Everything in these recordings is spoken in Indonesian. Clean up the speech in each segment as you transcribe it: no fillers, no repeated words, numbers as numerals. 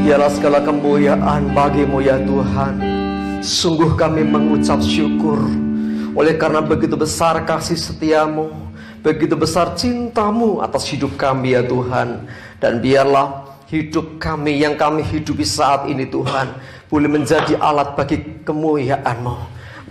Biarlah segala kemuliaan bagimu ya Tuhan. Sungguh kami mengucap syukur oleh karena begitu besar kasih setiamu, begitu besar cintamu atas hidup kami ya Tuhan. Dan biarlah hidup kami yang kami hidupi saat ini Tuhan boleh menjadi alat bagi kemuliaan-Mu.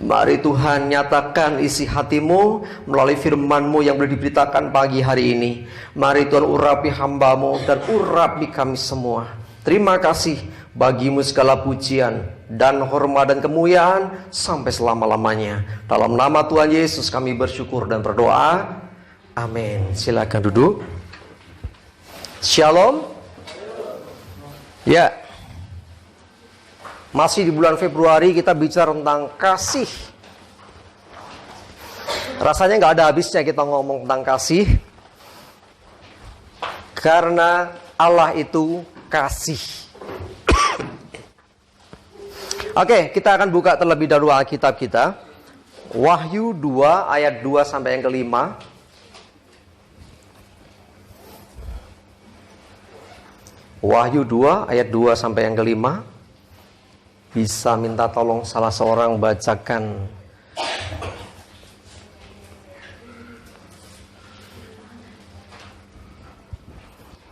Mari Tuhan nyatakan isi hatimu melalui firman-Mu yang boleh diberitakan pagi hari ini. Mari Tuhan urapi hamba-Mu dan urapi kami semua. Terima kasih, bagimu segala pujian dan hormat dan kemuliaan sampai selama-lamanya. Dalam nama Tuhan Yesus kami bersyukur dan berdoa. Amin. Silakan duduk. Shalom. Ya. Masih di bulan Februari kita bicara tentang kasih. Rasanya nggak ada habisnya kita ngomong tentang kasih. Karena Allah itu kasih. Oke, kita akan buka terlebih dahulu Alkitab kita. Wahyu 2 ayat 2 sampai yang kelima. Wahyu 2 ayat 2 sampai yang kelima. Bisa minta tolong salah seorang bacakan.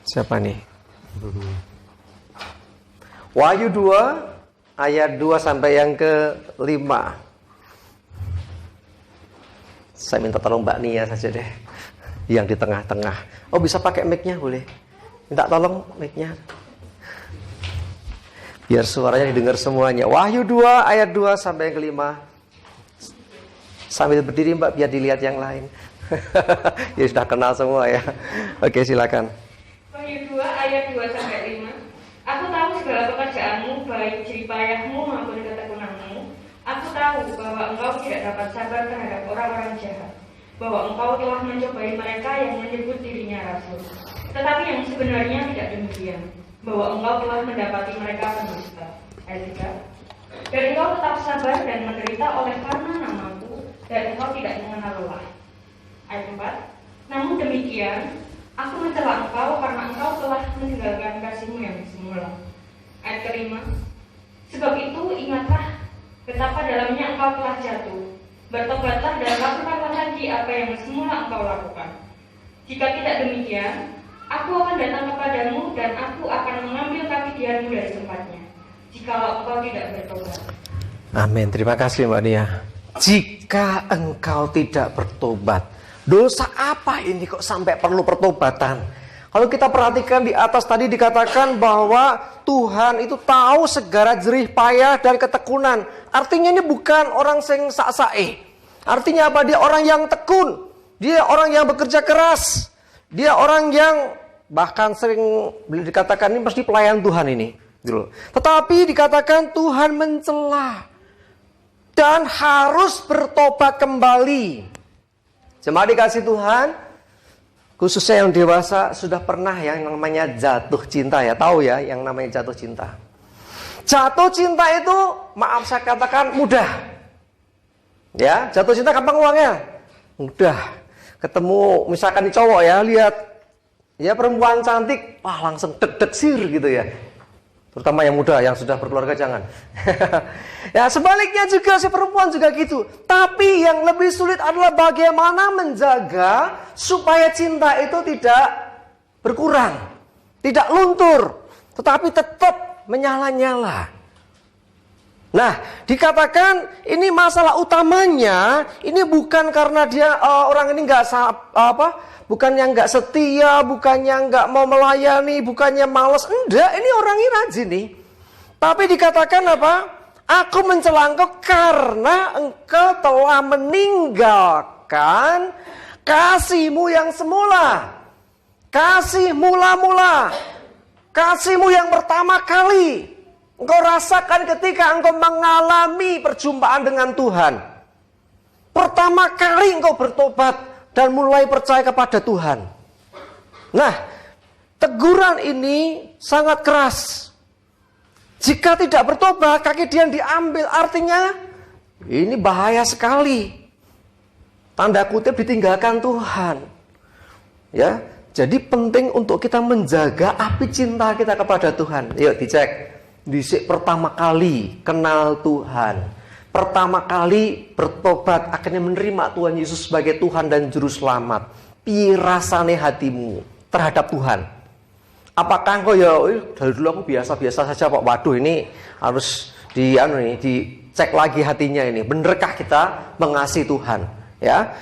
Siapa nih? Wahyu 2 ayat 2 sampai yang ke-5. Saya minta tolong Mbak Nia saja deh, yang di tengah-tengah. Oh, bisa pakai mic-nya boleh? Minta tolong mic-nya, biar suaranya didengar semuanya. Wahyu 2 ayat 2 sampai yang ke-5. Sambil berdiri Mbak biar dilihat yang lain. Ya sudah kenal semua ya. Oke, silakan. Wahyu 2 ayat 2 sampai 5. Aku tahu segala pekerjaanmu, baik jeripayahmu maupun ketekunanmu. Aku tahu bahwa engkau tidak dapat sabar terhadap orang-orang jahat, bahwa engkau telah mencobai mereka yang menyebut dirinya rasul, tetapi yang sebenarnya tidak demikian, bahwa engkau telah mendapati mereka pendusta. Ayat 3. Dan engkau tetap sabar dan menderita oleh karena namaku, dan engkau tidak mengenal lelah. Ayat 4. Namun demikian, aku mencela engkau karena engkau telah meninggalkan kasihmu yang semula. Ayat kelima. Sebab itu ingatlah betapa dalamnya engkau telah jatuh. Bertobatlah dan lakukanlah lagi apa yang semula engkau lakukan. Jika tidak demikian, aku akan datang kepadamu dan aku akan mengambil kakidianmu dari tempatnya, jikalau engkau tidak bertobat. Amin. Terima kasih Mbak Nia. Jika engkau tidak bertobat, dosa apa ini kok sampai perlu pertobatan? Kalau kita perhatikan di atas tadi dikatakan bahwa Tuhan itu tahu segala jerih payah dan ketekunan. Artinya ini bukan orang yang sak-sae. Artinya apa? Dia orang yang tekun. Dia orang yang bekerja keras. Dia orang yang bahkan sering dikatakan ini pasti pelayan Tuhan ini. Tetapi dikatakan Tuhan mencela dan harus bertobat kembali. Jemaat dikasih Tuhan, khususnya yang dewasa sudah pernah ya yang namanya jatuh cinta ya. Tahu ya yang namanya jatuh cinta. Jatuh cinta itu maaf saya katakan mudah. Ya, jatuh cinta gampang uangnya. Mudah. Ketemu misalkan di cowok ya, lihat ya perempuan cantik, wah langsung deg-deg sir gitu ya. Terutama yang muda, yang sudah berkeluarga jangan. Ya sebaliknya juga si perempuan juga gitu. Tapi yang lebih sulit adalah bagaimana menjaga supaya cinta itu tidak berkurang, tidak luntur, tetapi tetap menyala-nyala. Nah, dikatakan ini masalah utamanya ini bukan karena dia orang ini bukannya nggak setia, bukannya nggak mau melayani, bukannya malas, enggak, ini orang ini rajin nih. Tapi dikatakan apa? Aku mencela engkau karena engkau telah meninggalkan kasihmu yang semula. Kasih mula-mula. Kasihmu yang pertama kali engkau rasakan ketika engkau mengalami perjumpaan dengan Tuhan. Pertama kali engkau bertobat dan mulai percaya kepada Tuhan. Nah, teguran ini sangat keras. Jika tidak bertobat, kaki dia diambil. Artinya, ini bahaya sekali. Tanda kutip ditinggalkan Tuhan. Ya, Jadi penting untuk kita menjaga api cinta kita kepada Tuhan. Yuk dicek. Dicek pertama kali kenal Tuhan. Pertama kali bertobat akhirnya menerima Tuhan Yesus sebagai Tuhan dan Juru Selamat. Piye rasane hatimu terhadap Tuhan? Apakah engkau ya dari dulu aku biasa-biasa saja kok. Waduh ini harus dicek lagi hatinya ini. Benerkah kita mengasihi Tuhan? Ya.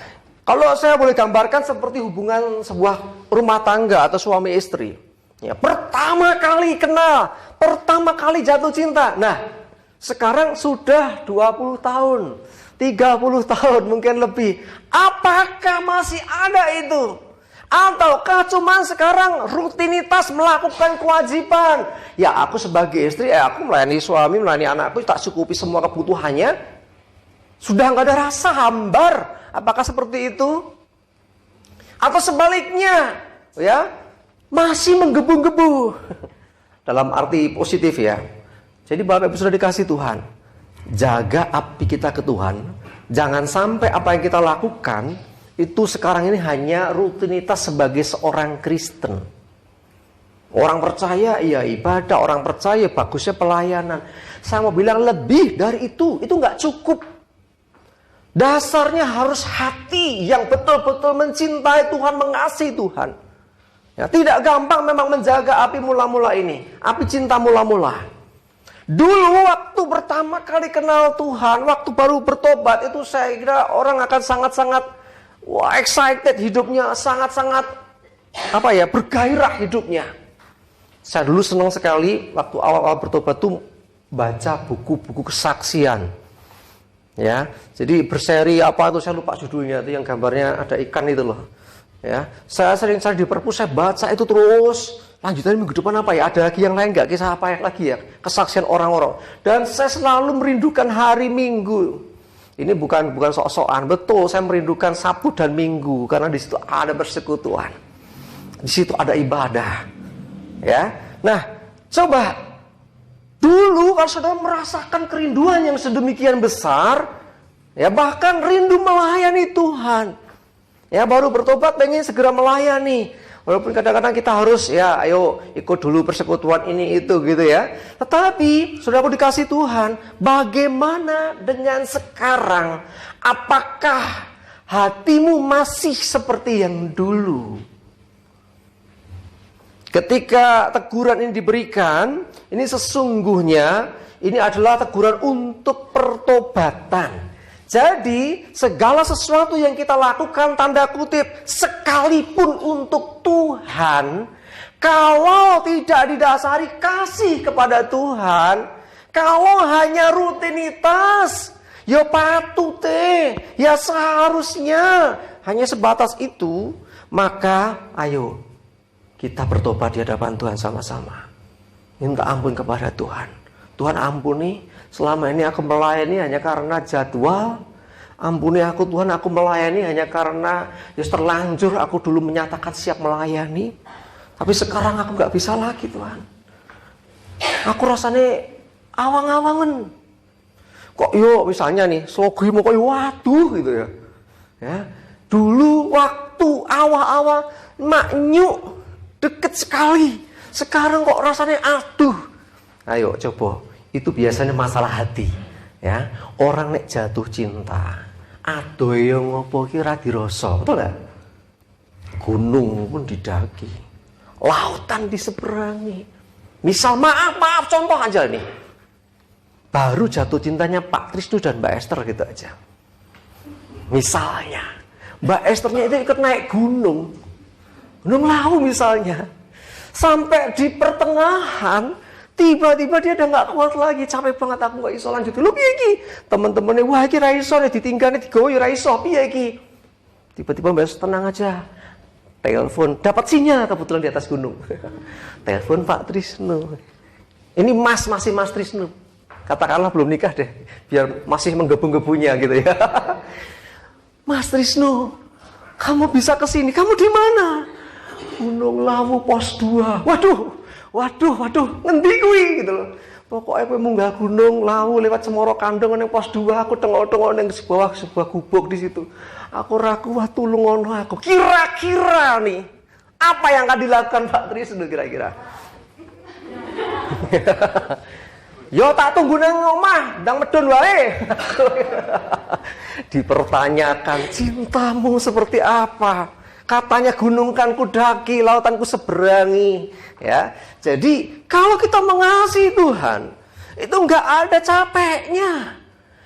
Kalau saya boleh gambarkan seperti hubungan sebuah rumah tangga atau suami istri. Ya, pertama kali kenal, pertama kali jatuh cinta. Nah, sekarang sudah 20 tahun, 30 tahun mungkin lebih. Apakah masih ada itu? Ataukah cuman sekarang rutinitas melakukan kewajiban? Ya aku sebagai istri, aku melayani suami, melayani anakku, tak cukupi semua kebutuhannya. Sudah nggak ada rasa hambar. Apakah seperti itu? Atau sebaliknya, ya masih menggebu-gebu dalam arti positif ya. Jadi Bapak Ibu sudah dikasih Tuhan, jaga api kita ke Tuhan. Jangan sampai apa yang kita lakukan itu sekarang ini hanya rutinitas sebagai seorang Kristen. Orang percaya iya ibadah, orang percaya bagusnya pelayanan. Saya mau bilang lebih dari itu nggak cukup. Dasarnya harus hati yang betul-betul mencintai Tuhan, mengasihi Tuhan. Ya, tidak gampang memang menjaga api mula-mula ini, api cinta mula-mula. Dulu waktu pertama kali kenal Tuhan, waktu baru bertobat itu saya kira orang akan sangat-sangat excited hidupnya, sangat-sangat bergairah hidupnya. Saya dulu senang sekali waktu awal-awal bertobat tuh baca buku-buku kesaksian. Ya, jadi berseri apa itu saya lupa judulnya, itu yang gambarnya ada ikan itu loh. Ya, saya sering di perpus saya baca itu terus. Lanjutannya minggu depan apa ya? Ada lagi yang lain nggak? Kisah apa lagi ya? Kesaksian orang-orang. Dan saya selalu merindukan hari Minggu. Ini bukan sok-sokan, betul. Saya merindukan Sabtu dan Minggu karena di situ ada persekutuan, di situ ada ibadah. Ya, nah coba. Dulu kalau saudara merasakan kerinduan yang sedemikian besar, ya bahkan rindu melayani Tuhan. Ya baru bertobat pengen segera melayani. Walaupun kadang-kadang kita harus ayo ikut dulu persekutuan ini itu gitu ya. Tetapi saudara dikasih Tuhan, bagaimana dengan sekarang? Apakah hatimu masih seperti yang dulu? Ketika teguran ini diberikan, ini sesungguhnya ini adalah teguran untuk pertobatan. Jadi segala sesuatu yang kita lakukan tanda kutip sekalipun untuk Tuhan, kalau tidak didasari kasih kepada Tuhan, kalau hanya rutinitas, ya patute, ya seharusnya hanya sebatas itu, maka ayo kita bertobat di hadapan Tuhan sama-sama. Minta ampun kepada Tuhan. Tuhan ampuni, selama ini aku melayani hanya karena jadwal. Ampuni aku Tuhan, aku melayani hanya karena terlanjur aku dulu menyatakan siap melayani. Tapi sekarang aku gak bisa lagi Tuhan. Aku rasanya awang-awangan. Kok misalnya nih, slogi mau kok waduh gitu ya. Dulu waktu awal-awal maknyuk deket sekali. Sekarang kok rasanya aduh. Ayo coba. Itu biasanya masalah hati. Ya, orang nek jatuh cinta, aduh yang ngopo kira dirasa, betul gak? Gunung pun didaki, lautan diseberangi. Misal maaf contoh aja nih. Baru jatuh cintanya Pak Trisno dan Mbak Esther gitu aja. Misalnya, Mbak Esthernya itu ikut naik gunung Lawu misalnya. Sampai di pertengahan, tiba-tiba dia udah gak kuat lagi, capek banget, aku gak iso lanjut. Lu piye iki? Temen-temennya, wah iki ra iso nih ditinggalnya digowo ya ra iso, piye iki? Tiba-tiba Mbak tenang aja. Telepon, dapat sinyal kebetulan di atas gunung. Telepon Pak Trisno. Ini masih Mas Trisno. Katakanlah belum nikah deh, biar masih menggebu-gebunya gitu ya. Mas Trisno, kamu bisa kesini, kamu di mana? Gunung Lawu pos 2. Waduh, ngendi kuwi gitu loh. Pokoknya kowe munggah Gunung Lawu lewat Cemoro Kandong ning pos 2, aku tengok-tengok ning sebuah gubuk di situ. Aku ra kuat tulung ono aku. Kira-kira nih, Apa yang akan dilakukan Pak Trisno kira-kira? Yo tak tunggu nang omah, ndang medun wae. Dipertanyakan, cintamu seperti apa? Katanya gunungkan ku daki, lautan ku seberangi, ya. Jadi kalau kita mengasihi Tuhan, itu nggak ada capeknya.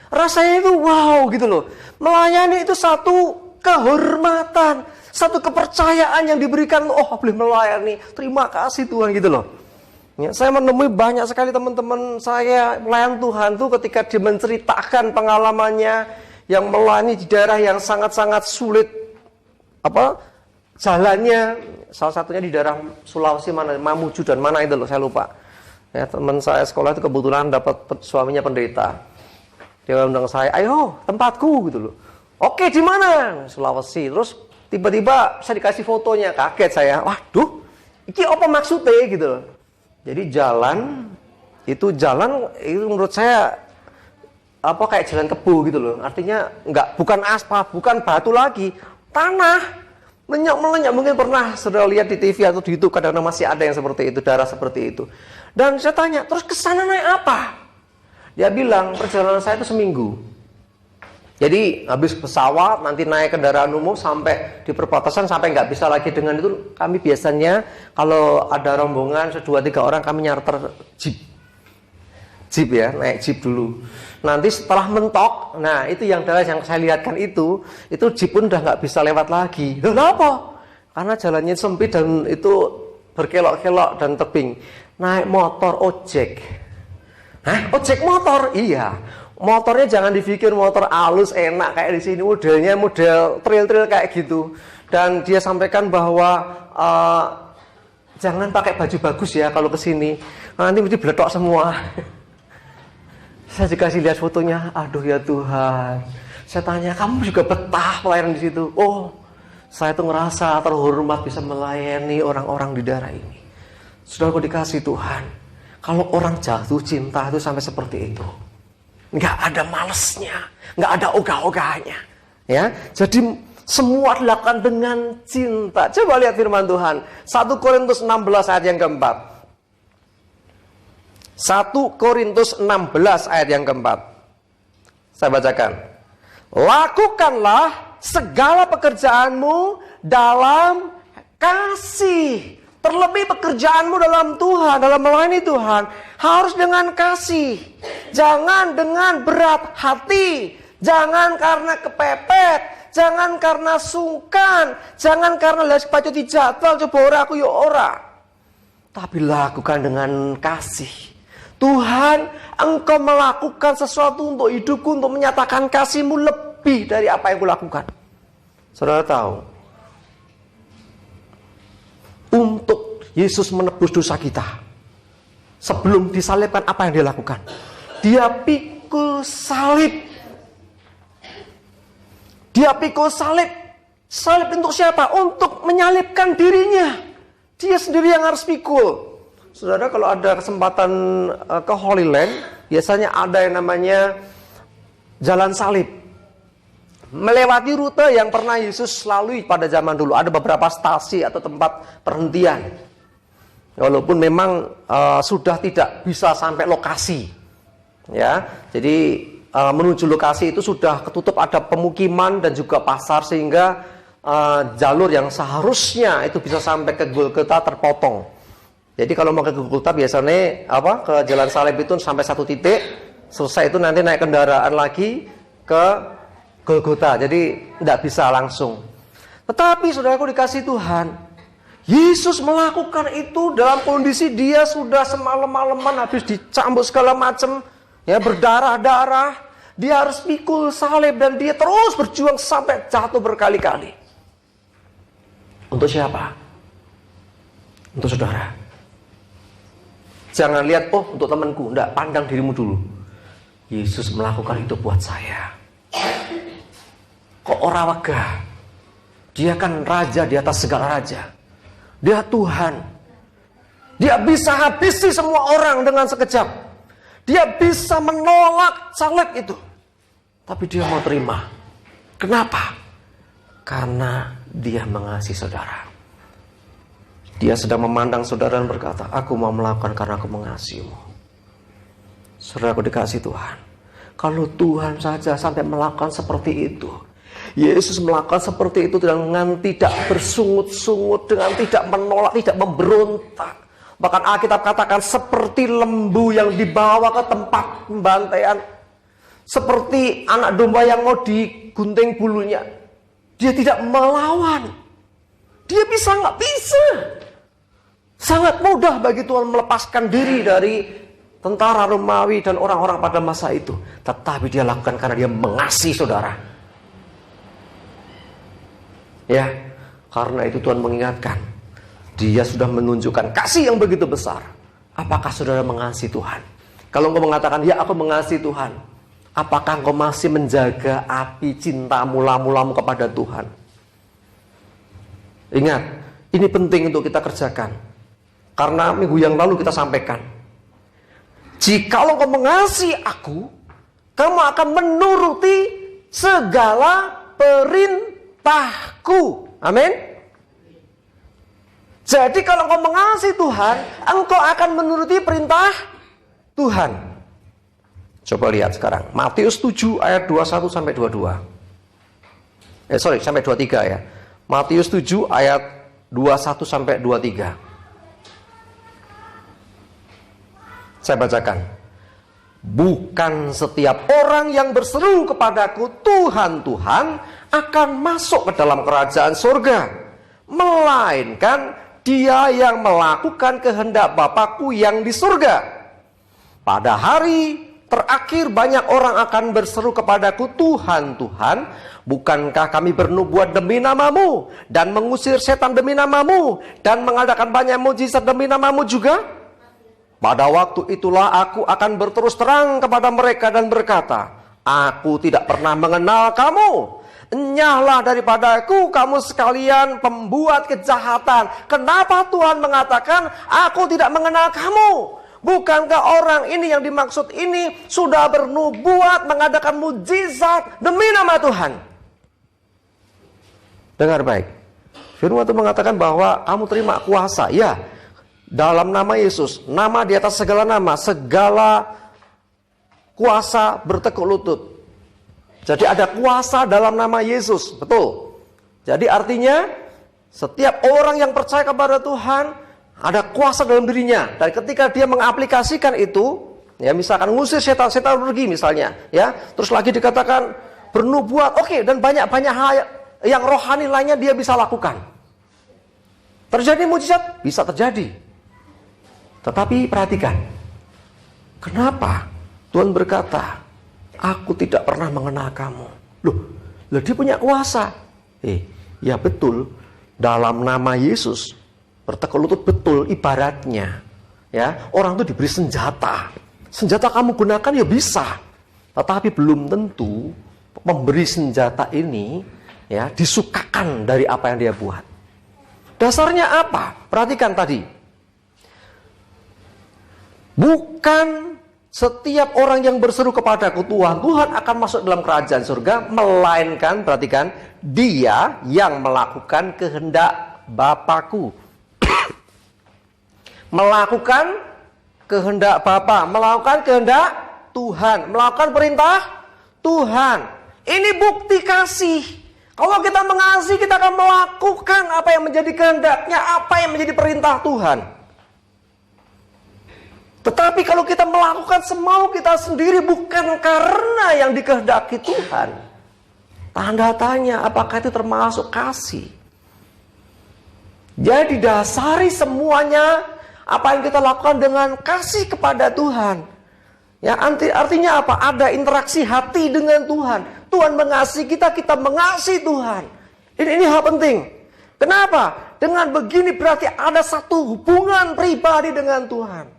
Rasanya itu wow gitu loh. Melayani itu satu kehormatan, satu kepercayaan yang diberikan. Oh, boleh melayani, terima kasih Tuhan gitu loh. Ya, saya menemui banyak sekali teman-teman saya melayan Tuhan tuh ketika dia menceritakan pengalamannya yang melayani di daerah yang sangat-sangat sulit jalannya, salah satunya di daerah Sulawesi mana, Mamuju dan mana itu loh, saya lupa. Ya, teman saya sekolah itu kebetulan dapat suaminya pendeta. Dia undang saya, ayo tempatku gitu loh. Oke, di mana? Sulawesi. Terus tiba-tiba saya dikasih fotonya, kaget saya. Waduh, ini apa maksudnya gitu loh. Jadi jalan itu menurut saya kayak jalan kebo gitu loh. Artinya bukan aspal, bukan batu lagi, tanah melenyap. Mungkin pernah sudah lihat di TV atau di YouTube, kadang-kadang masih ada yang seperti itu, daerah seperti itu. Dan saya tanya, terus kesana naik apa? Dia bilang perjalanan saya itu seminggu. Jadi habis pesawat nanti naik kendaraan umum sampai di perbatasan, sampai nggak bisa lagi dengan itu, kami biasanya kalau ada rombongan 2-3 orang kami nyarter jeep ya, naik jeep dulu. Nanti setelah mentok, nah itu yang saya lihatkan itu jeep pun udah nggak bisa lewat lagi. Kenapa? Karena jalannya sempit dan itu berkelok-kelok dan tebing. Naik motor ojek. Hah? Ojek motor? Iya. Motornya jangan dipikir motor halus enak kayak di sini, modelnya model trail kayak gitu. Dan dia sampaikan bahwa jangan pakai baju bagus ya kalau ke sini, nanti mesti beletok semua. Saya dikasih lihat fotonya, aduh ya Tuhan. Saya tanya, kamu juga betah pelayanan di situ? Oh, saya tuh ngerasa terhormat bisa melayani orang-orang di daerah ini. Sudah aku dikasih Tuhan. Kalau orang jatuh cinta itu sampai seperti itu. Nggak ada malesnya, nggak ada ogah-ogahnya, ya. Jadi semua dilakukan dengan cinta. Coba lihat firman Tuhan, 1 Korintus 16 ayat yang keempat. 1 Korintus 16 ayat yang keempat. Saya bacakan. Lakukanlah segala pekerjaanmu dalam kasih. Terlebih pekerjaanmu dalam Tuhan, dalam melayani Tuhan, harus dengan kasih. Jangan dengan berat hati. Jangan karena kepepet. Jangan karena sungkan. Jangan karena lagi pacu di jadwal, coba ora aku ya ora. Tapi lakukan dengan kasih. Tuhan, Engkau melakukan sesuatu untuk hidupku, untuk menyatakan kasih-Mu lebih dari apa yang kulakukan. Saudara tahu, untuk Yesus menebus dosa kita, sebelum disalibkan apa yang dia lakukan? Dia pikul salib. Dia pikul salib. Salib untuk siapa? Untuk menyalibkan dirinya. Dia sendiri yang harus pikul. Saudara, kalau ada kesempatan ke Holy Land, biasanya ada yang namanya jalan salib. Melewati rute yang pernah Yesus lalui pada zaman dulu. Ada beberapa stasi atau tempat perhentian. Walaupun memang sudah tidak bisa sampai lokasi. Ya, jadi menuju lokasi itu sudah ketutup, ada pemukiman dan juga pasar, sehingga jalur yang seharusnya itu bisa sampai ke Golgota terpotong. Jadi kalau mau ke Golgota biasanya ke jalan salib itu sampai satu titik, selesai itu nanti naik kendaraan lagi ke Golgota. Jadi tidak bisa langsung. Tetapi saudaraku dikasih Tuhan, Yesus melakukan itu dalam kondisi dia sudah semalam-malaman habis dicambuk segala macam, ya, berdarah-darah. Dia harus pikul salib dan dia terus berjuang sampai jatuh berkali-kali. Untuk siapa? Untuk saudara. Jangan lihat, oh untuk temanku. Enggak, pandang dirimu dulu. Yesus melakukan itu buat saya. Kok ora wegah? Dia kan raja di atas segala raja. Dia Tuhan. Dia bisa habisi semua orang dengan sekejap. Dia bisa menolak salib itu. Tapi dia mau terima. Kenapa? Karena dia mengasihi saudara. Dia sedang memandang saudara dan berkata, aku mau melakukan karena aku mengasihimu. Saudaraku dikasih Tuhan, kalau Tuhan saja sampai melakukan seperti itu, Yesus melakukan seperti itu dengan tidak bersungut-sungut, dengan tidak menolak, tidak memberontak. Bahkan Alkitab katakan seperti lembu yang dibawa ke tempat pembantaian, seperti anak domba yang mau digunting bulunya. Dia tidak melawan. Dia bisa nggak? Bisa. Sangat mudah bagi Tuhan melepaskan diri dari tentara Romawi dan orang-orang pada masa itu. Tetapi dia lakukan karena dia mengasihi saudara. Ya, karena itu Tuhan mengingatkan. Dia sudah menunjukkan kasih yang begitu besar. Apakah saudara mengasihi Tuhan? Kalau engkau mengatakan, ya aku mengasihi Tuhan, apakah engkau masih menjaga api cinta mula-mulamu kepada Tuhan? Ingat, ini penting untuk kita kerjakan. Karena minggu yang lalu kita sampaikan, jikalau engkau mengasihi aku, kamu akan menuruti segala perintahku. Amin. Jadi kalau engkau mengasihi Tuhan, engkau akan menuruti perintah Tuhan. Coba lihat sekarang, Matius 7 ayat 21 sampai 22. Sampai 23 ya. Matius 7 ayat 21 sampai 23. Saya bacakan. Bukan setiap orang yang berseru kepadaku, Tuhan, Tuhan, akan masuk ke dalam kerajaan surga, melainkan dia yang melakukan kehendak Bapa-Ku yang di surga. Pada hari terakhir banyak orang akan berseru kepadaku, Tuhan, Tuhan, bukankah kami bernubuat demi namamu, dan mengusir setan demi namamu, dan mengadakan banyak mujizat demi namamu juga? Pada waktu itulah aku akan berterus terang kepada mereka dan berkata, aku tidak pernah mengenal kamu. Enyahlah daripadaku kamu sekalian pembuat kejahatan. Kenapa Tuhan mengatakan aku tidak mengenal kamu? Bukankah orang ini yang dimaksud ini sudah bernubuat, mengadakan mujizat demi nama Tuhan? Dengar baik. Firman Tuhan mengatakan bahwa kamu terima kuasa. Ya, dalam nama Yesus, nama di atas segala nama, segala kuasa bertekuk lutut. Jadi ada kuasa dalam nama Yesus, betul. Jadi artinya setiap orang yang percaya kepada Tuhan ada kuasa dalam dirinya. Dan ketika dia mengaplikasikan itu, ya misalkan ngusir setan-setan pergi misalnya, ya. Terus lagi dikatakan bernubuat, oke, dan banyak-banyak hal yang rohani lainnya dia bisa lakukan. Terjadi mujizat, bisa terjadi. Tetapi perhatikan, kenapa Tuhan berkata, aku tidak pernah mengenal kamu? Loh, dia punya kuasa. Ya betul, dalam nama Yesus bertekuk lutut betul ibaratnya. Ya, orang itu diberi senjata. Senjata kamu gunakan ya bisa. Tetapi belum tentu memberi senjata ini ya disukakan dari apa yang dia buat. Dasarnya apa? Perhatikan tadi. Bukan setiap orang yang berseru kepadaku, Tuhan, Tuhan akan masuk dalam kerajaan surga, melainkan, perhatikan, dia yang melakukan kehendak Bapa-Ku. Melakukan kehendak Bapa, melakukan kehendak Tuhan, melakukan perintah Tuhan. Ini bukti kasih. Kalau kita mengasihi, kita akan melakukan apa yang menjadi kehendaknya, apa yang menjadi perintah Tuhan. Tetapi kalau kita melakukan semau kita sendiri bukan karena yang dikehendaki Tuhan, tanda tanya apakah itu termasuk kasih. Jadi dasari semuanya apa yang kita lakukan dengan kasih kepada Tuhan. Ya, artinya apa? Ada interaksi hati dengan Tuhan. Tuhan mengasihi kita, kita mengasihi Tuhan. Ini hal penting. Kenapa? Dengan begini berarti ada satu hubungan pribadi dengan Tuhan.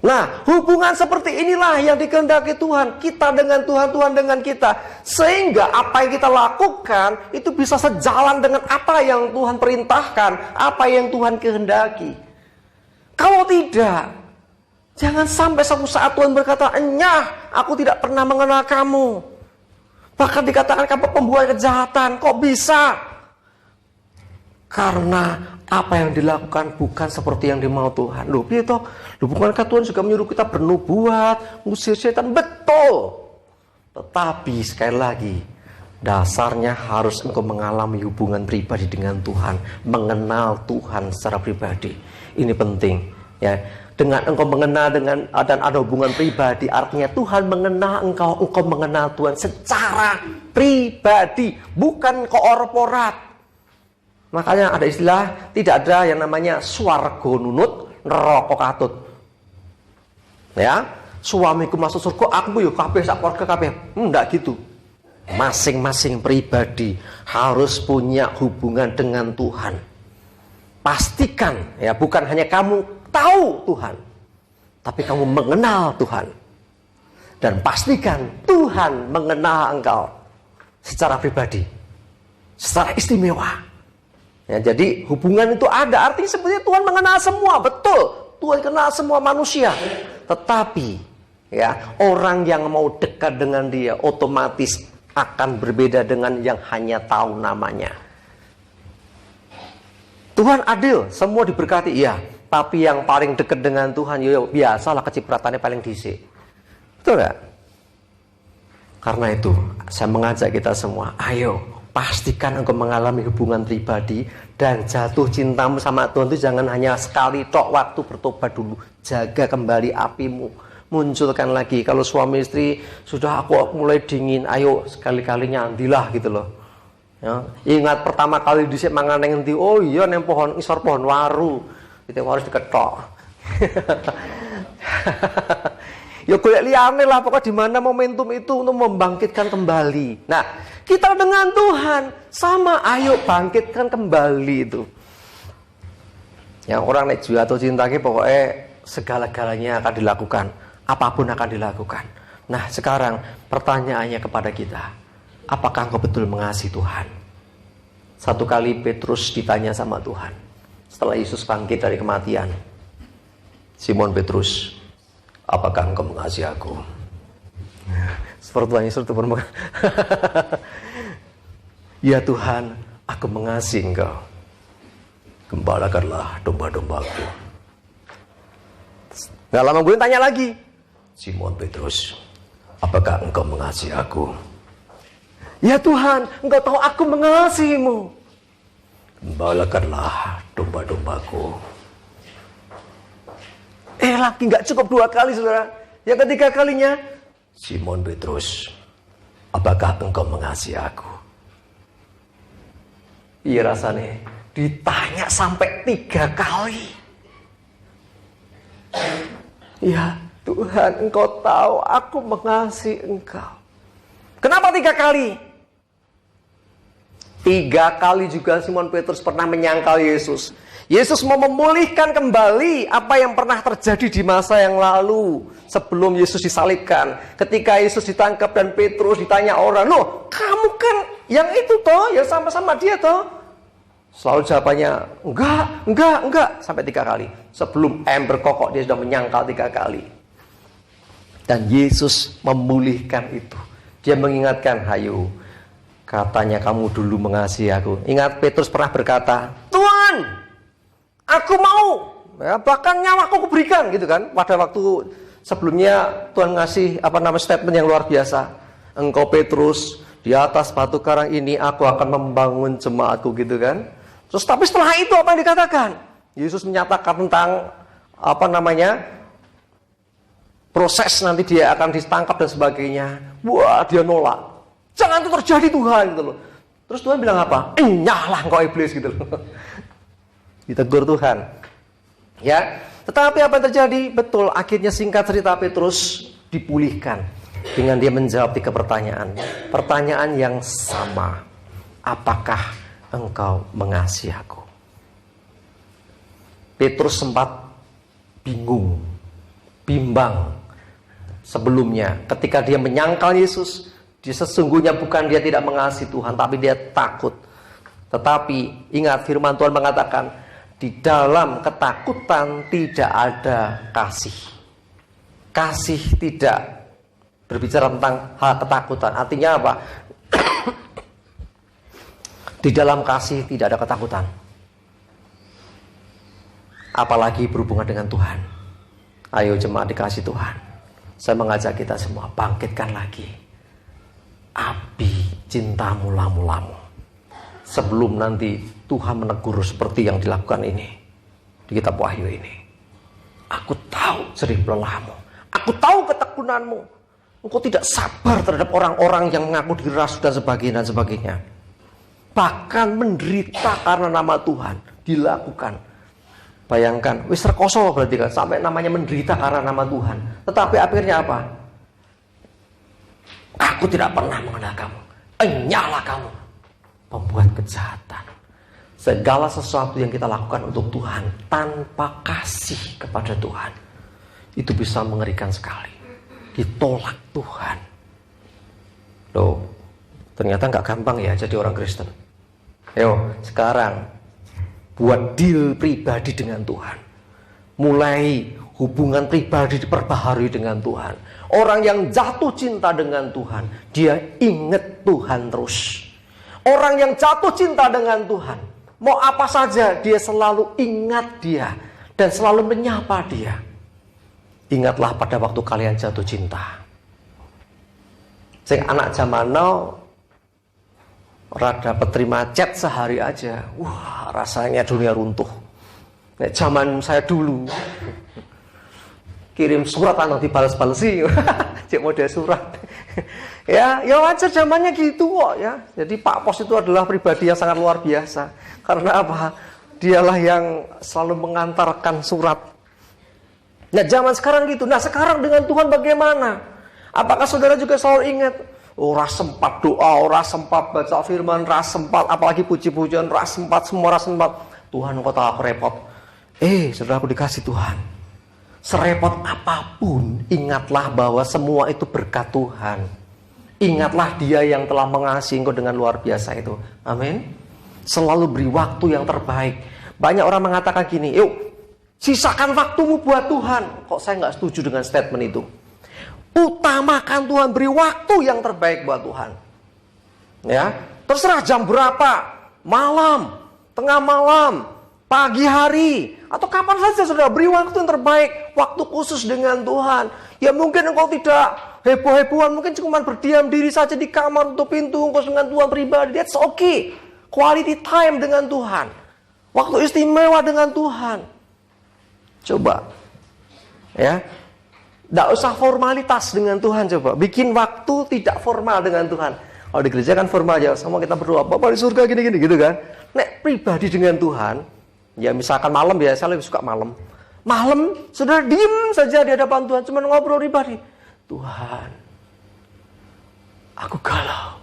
Nah, hubungan seperti inilah yang dikehendaki Tuhan. Kita dengan Tuhan, Tuhan dengan kita. Sehingga apa yang kita lakukan itu bisa sejalan dengan apa yang Tuhan perintahkan, apa yang Tuhan kehendaki. Kalau tidak, jangan sampai suatu saat Tuhan berkata, enyah, aku tidak pernah mengenal kamu. Bahkan dikatakan kamu pembuat kejahatan, kok bisa? Karena apa yang dilakukan bukan seperti yang dimau Tuhan. Loh, piye toh? Loh, bukankah Tuhan juga menyuruh kita bernubuat, ngusir setan? Betul. Tetapi sekali lagi, dasarnya harus engkau mengalami hubungan pribadi dengan Tuhan, mengenal Tuhan secara pribadi. Ini penting, ya. Dengan engkau mengenal dan ada hubungan pribadi, artinya Tuhan mengenal engkau mengenal Tuhan secara pribadi, bukan korporat. Makanya ada istilah, tidak ada yang namanya swarga nunut, neraka katut. Ya, suamiku masuk surga, aku yo kabeh sak keluarga kabeh. Enggak gitu. Masing-masing pribadi harus punya hubungan dengan Tuhan. Pastikan, ya, bukan hanya kamu tahu Tuhan, tapi kamu mengenal Tuhan. Dan pastikan Tuhan mengenal engkau secara pribadi, secara istimewa. Ya, jadi hubungan itu ada, artinya sebenarnya Tuhan mengenal semua, betul. Tuhan kenal semua manusia. Tetapi ya, orang yang mau dekat dengan Dia otomatis akan berbeda dengan yang hanya tahu namanya. Tuhan adil, semua diberkati, iya. Tapi yang paling dekat dengan Tuhan, ya biasalah kecipratannya paling dhisik. Betul gak? Karena itu, saya mengajak kita semua, ayo pastikan engkau mengalami hubungan pribadi dan jatuh cintamu sama Tuhan itu jangan hanya sekali tok waktu bertobat dulu. Jaga kembali apimu, munculkan lagi. Kalau suami istri sudah aku mulai dingin, ayo sekali-kali nyandilah gitu loh. Ya, ingat pertama kali dhisik mangan nang endi? Oh iya nang pohon isor pohon waru. Itu harus diketok. Ya golek liyane lah, pokoknya di mana momentum itu untuk membangkitkan kembali. Nah, kita dengan Tuhan sama, ayo bangkitkan kembali itu. Yang orang nek jatuh cinta ki pokoknya segala-galanya akan dilakukan, apapun akan dilakukan. Nah, sekarang pertanyaannya kepada kita, apakah engkau betul mengasihi Tuhan? Satu kali Petrus ditanya sama Tuhan setelah Yesus bangkit dari kematian, Simon Petrus, apakah engkau mengasihi aku? Seperti Tuhan Yesus itu bermegah. Ya Tuhan, aku mengasihi engkau. Gembalakanlah domba-dombaku. Gak lama kemudian tanya lagi, Simon Petrus, apakah engkau mengasihi aku? Ya Tuhan, engkau tahu aku mengasihimu. Gembalakanlah domba-dombaku. Lagi gak cukup dua kali saudara. Yang ketiga kalinya, Simon Petrus, apakah engkau mengasihi aku? Iya rasanya ditanya sampai 3 kali. Ya Tuhan, engkau tahu aku mengasihi engkau. Kenapa 3 kali? 3 kali juga Simon Petrus pernah menyangkal Yesus. Yesus mau memulihkan kembali apa yang pernah terjadi di masa yang lalu sebelum Yesus disalibkan. Ketika Yesus ditangkap dan Petrus ditanya orang, loh kamu kan yang itu toh, yang sama-sama dia toh. Selalu jawabannya, enggak, sampai 3 kali. Sebelum ember kokok dia sudah menyangkal 3 kali. Dan Yesus memulihkan itu. Dia mengingatkan, hayo, katanya kamu dulu mengasihi aku. Ingat Petrus pernah berkata, Tuhan, aku mau, ya, bahkan nyawaku aku berikan gitu kan. Pada waktu sebelumnya Tuhan ngasih statement yang luar biasa. Engkau Petrus, di atas batu karang ini aku akan membangun jemaatku gitu kan. Terus tapi setelah itu apa yang dikatakan? Yesus menyatakan tentang proses nanti dia akan ditangkap dan sebagainya. Wah, dia nolak. Jangan itu terjadi Tuhan gitu loh. Terus Tuhan bilang apa? Nyahlah engkau iblis gitu loh. Ditegur Tuhan. Ya, tetapi apa yang terjadi? Betul, akhirnya singkat cerita Petrus dipulihkan dengan dia menjawab 3 pertanyaan. Pertanyaan yang sama. Apakah engkau mengasihi aku? Petrus sempat bingung, bimbang sebelumnya ketika dia menyangkal Yesus. Dia sesungguhnya bukan dia tidak mengasihi Tuhan, tapi dia takut. Tetapi ingat firman Tuhan mengatakan, di dalam ketakutan tidak ada kasih. Kasih tidak berbicara tentang hal ketakutan. Artinya apa? Di dalam kasih tidak ada ketakutan. apalagi berhubungan dengan Tuhan. Ayo jemaat dikasih Tuhan, saya mengajak kita semua bangkitkan lagi api cinta mula-mulamu. Sebelum nanti Tuhan menegur seperti yang dilakukan ini di kitab Wahyu ini. Aku tahu jerih belengahmu, aku tahu ketekunanmu. Engkau tidak sabar terhadap orang-orang yang mengaku diri rasul dan sebagainya. Bahkan menderita karena nama Tuhan dilakukan. Bayangkan, wis rekoso berarti kan, sampai namanya menderita karena nama Tuhan. Tetapi akhirnya apa? Aku tidak pernah mengenal kamu. Enyalah kamu, pembuat kejahatan. Segala sesuatu yang kita lakukan untuk Tuhan tanpa kasih kepada Tuhan, itu bisa mengerikan sekali. Ditolak Tuhan. Loh, ternyata gak gampang ya jadi orang Kristen. Ayo, sekarang buat deal pribadi dengan Tuhan. Mulai hubungan pribadi diperbaharui dengan Tuhan. Orang yang jatuh cinta dengan Tuhan, dia ingat Tuhan terus. Orang yang jatuh cinta dengan Tuhan, mau apa saja dia selalu ingat dia dan selalu menyapa dia. Ingatlah pada waktu kalian jatuh cinta. Sing anak zaman now rada peterima chat sehari aja, wah rasanya dunia runtuh. Nek zaman saya dulu kirim surat anak dibalas-balesi, cek model surat. ya wajar zamannya gitu kok ya. Jadi Pak Pos itu adalah pribadi yang sangat luar biasa. Karena apa? Dialah yang selalu mengantarkan surat. Nah zaman sekarang gitu. Nah sekarang dengan Tuhan bagaimana? Apakah saudara juga selalu ingat? Ora sempat doa, ora sempat baca firman, ora sempat apalagi puji-pujian, ora sempat semua, ora sempat. Tuhan kau tahu aku repot. Saudara aku dikasih Tuhan. Serepot apapun, ingatlah bahwa semua itu berkat Tuhan. Ingatlah Dia yang telah mengasihi engkau dengan luar biasa itu. Amin. Selalu beri waktu yang terbaik. Banyak orang mengatakan gini, yuk sisakan waktumu buat Tuhan. Kok saya nggak setuju dengan statement itu? Utamakan Tuhan, beri waktu yang terbaik buat Tuhan. Ya, terserah jam berapa, malam, tengah malam, pagi hari, atau kapan saja saudara, beri waktu yang terbaik, waktu khusus dengan Tuhan. Ya mungkin engkau tidak heboh-hebohan, mungkin cuma berdiam diri saja di kamar, tutup pintu, engkau dengan Tuhan pribadi, that's okay. Quality time dengan Tuhan, waktu istimewa dengan Tuhan. Coba, ya. Tidak usah formalitas dengan Tuhan, coba. Bikin waktu tidak formal dengan Tuhan. Kalau di gereja kan formal aja, sama kita berdoa, Bapak di surga gini-gini gitu kan. Nek pribadi dengan Tuhan, ya misalkan malam ya, saya lebih suka malam. Malam, saudara diem saja di hadapan Tuhan, cuma ngobrol pribadi. Tuhan, aku galau.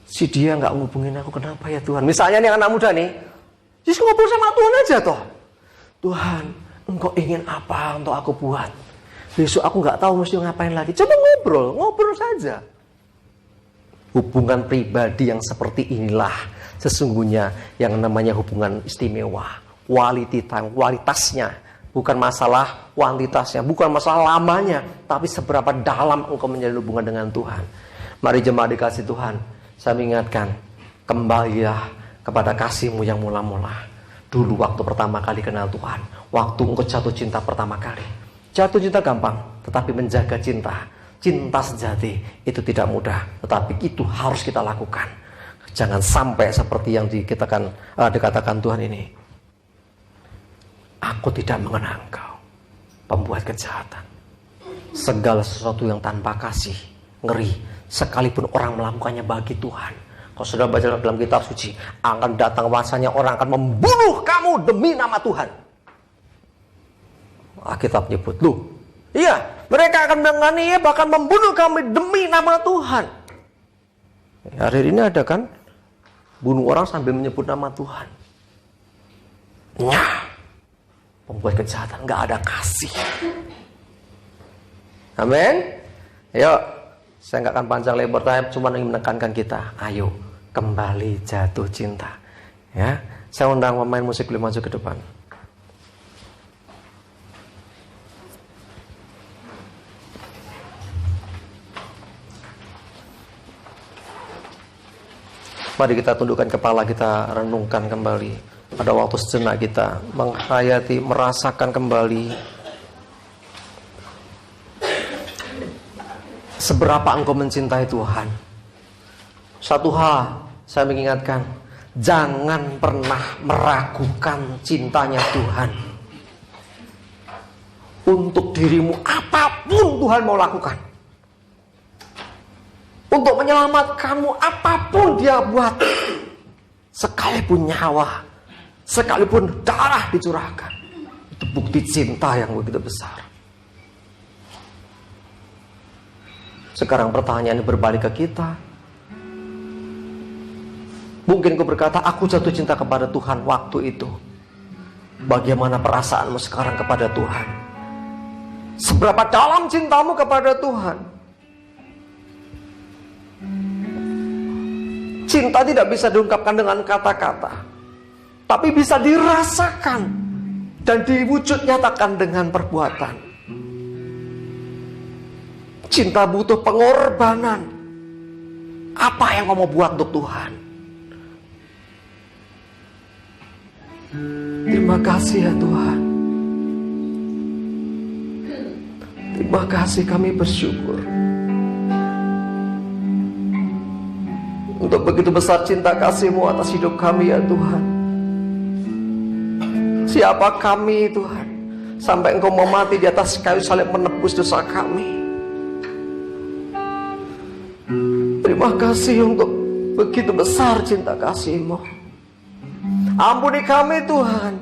Si dia nggak ngubungin aku, kenapa ya Tuhan? Misalnya nih anak muda nih, just ngobrol sama Tuhan aja toh. Tuhan, Engkau ingin apa untuk aku buat? Besok aku nggak tahu mesti ngapain lagi. Coba ngobrol saja. Hubungan pribadi yang seperti inilah sesungguhnya yang namanya hubungan istimewa. Quality time, kualitasnya. Bukan masalah kuantitasnya, bukan masalah lamanya, tapi seberapa dalam engkau menjalin hubungan dengan Tuhan. Mari jemaat dikasih Tuhan, saya mengingatkan, kembalilah kepada kasih-Mu yang mula-mula. Dulu waktu pertama kali kenal Tuhan, waktu engkau jatuh cinta pertama kali. Jatuh cinta gampang, tetapi menjaga cinta sejati itu tidak mudah, tetapi itu harus kita lakukan. Jangan sampai seperti yang dikatakan Tuhan ini. Aku tidak mengenal engkau, pembuat kejahatan. Segala sesuatu yang tanpa kasih, ngeri, sekalipun orang melakukannya bagi Tuhan. Kalau sudah baca dalam kitab suci, akan datang masanya orang akan membunuh kamu demi nama Tuhan. Alkitab menyebut, iya, mereka akan menganiaya bahkan membunuh kami demi nama Tuhan. Hari ini ada kan, bunuh orang sambil menyebut nama Tuhan. Pembuat kejahatan, nggak ada kasih. Amin. Yuk, saya nggak akan panjang lebar, saya cuma ingin menekankan kita. Ayo, kembali jatuh cinta. Ya, saya undang pemain musik boleh maju ke depan. Mari kita tundukkan kepala, kita renungkan kembali. pada waktu sejenak kita menghayati, merasakan kembali seberapa engkau mencintai Tuhan. Satu hal saya mengingatkan, jangan pernah meragukan cintanya Tuhan untuk dirimu. Apapun Tuhan mau lakukan untuk menyelamatkanmu, apapun Dia buat, sekalipun nyawa, sekalipun darah dicurahkan, itu bukti cinta yang begitu besar. Sekarang pertanyaan berbalik ke kita. Mungkin kau berkata, aku jatuh cinta kepada Tuhan waktu itu. Bagaimana perasaanmu sekarang kepada Tuhan? Seberapa dalam cintamu kepada Tuhan? Cinta tidak bisa diungkapkan dengan kata-kata, tapi bisa dirasakan dan diwujud nyatakan dengan perbuatan. Cinta butuh pengorbanan. Apa yang kau mau buat untuk Tuhan? Terima kasih ya Tuhan. Terima kasih, kami bersyukur untuk begitu besar cinta kasih-Mu atas hidup kami ya Tuhan. Siapa kami Tuhan, sampai Engkau mau mati di atas kayu salib menebus dosa kami. Terima kasih untuk begitu besar cinta kasih-Mu. Ampuni kami Tuhan.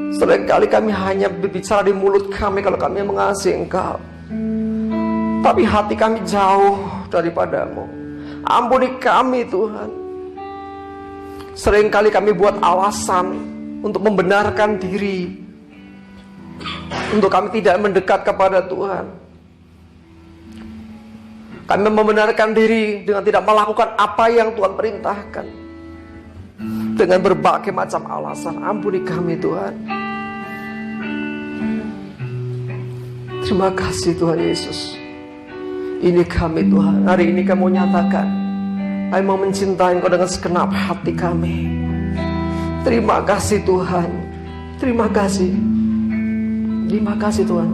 Seringkali kami hanya berbicara di mulut kami kalau kami mengasihi Engkau, tapi hati kami jauh daripada-Mu. Ampuni kami Tuhan. Seringkali kami buat alasan untuk membenarkan diri, untuk kami tidak mendekat kepada Tuhan. Kami membenarkan diri dengan tidak melakukan apa yang Tuhan perintahkan, dengan berbagai macam alasan. Ampuni kami Tuhan. Terima kasih Tuhan Yesus. Ini kami Tuhan. Hari ini kami mau nyatakan, kami mau mencintai Engkau dengan segenap hati kami. Terima kasih Tuhan. Terima kasih. Terima kasih Tuhan.